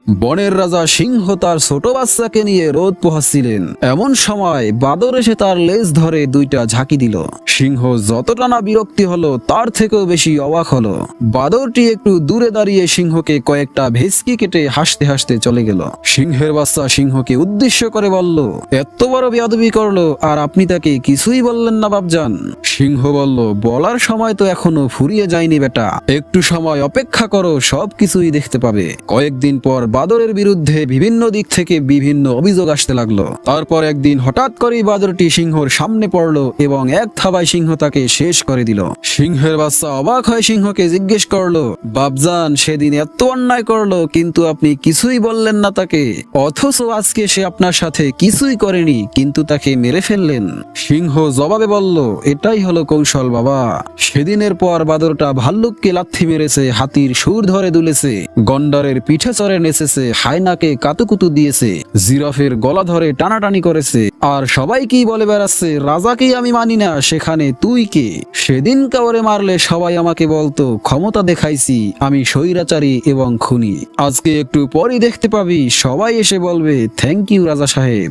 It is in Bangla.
বনের রাজা সিংহ তার ছোট বাচ্চাকে নিয়ে রোদ পোহাচ্ছিলেন। এমন সময় বাদর এসে তার লেজ ধরে দুইটা ঝাঁকি দিল। সিংহ যতটা না বিরক্তি হলো তার থেকেও বেশি অবাক হলো। বাদরটি একটু দূরে দাঁড়িয়ে সিংহকে কয়েকটা ভেসকি কেটে হাসতে হাসতে চলে গেল। সিংহের বাচ্চা সিংহকে উদ্দেশ্য করে বলল, এত বড় বেয়াদবি করলো আর আপনি তাকে কিছুই বললেন না বাপজান। সিংহ বলল, বলার সময় তো এখনো ফুরিয়ে যায়নি বেটা, একটু সময় অপেক্ষা করো, সব কিছুই দেখতে পাবে। কয়েকদিন পর বাদরের বিরুদ্ধে বিভিন্ন দিক থেকে বিভিন্ন অভিযোগ আসতে লাগলো। তারপর একদিন হঠাৎ করেই বাদরটি সিংহর সামনে পড়লো এবং এক থাবায় সিংহ তাকে শেষ করে দিল। সিংহের বাচ্চা অবাক হয়ে সিংহকে জিজ্ঞেস করলো, বাপজান সেদিন এত অন্যায় করলো কিন্তু আপনি কিছুই বললেন না তাকে, অথচ আজকে সে আপনার সাথে কিছুই করেনি কিন্তু তাকে মেরে ফেললেন। সিংহ জবাবে বলল, এটাই হলো কৌশল বাবা। সেদিনের পর বাদরটা ভাল্লুককে লাথি মেরেছে, হাতির সুর ধরে দুলেছে, গন্ডারের পিঠে চড়ে নেচেছে, হায়নাকে কাতুকুতু দিয়েছে, জিরাফের গলা ধরে টানাটানি করেছে। আর সবাই কি বলে বেড়াচ্ছে, রাজাকেই আমি মানি না, সেখানে তুই কে? সেদিন কাউরে মারলে সবাই আমাকে বলতো ক্ষমতা দেখাইছি, আমি স্বৈরাচারী এবং খুনি। আজকে একটু পরই দেখতে পাবি সবাই এসে বলবে থ্যাংক ইউ রাজা সাহেব।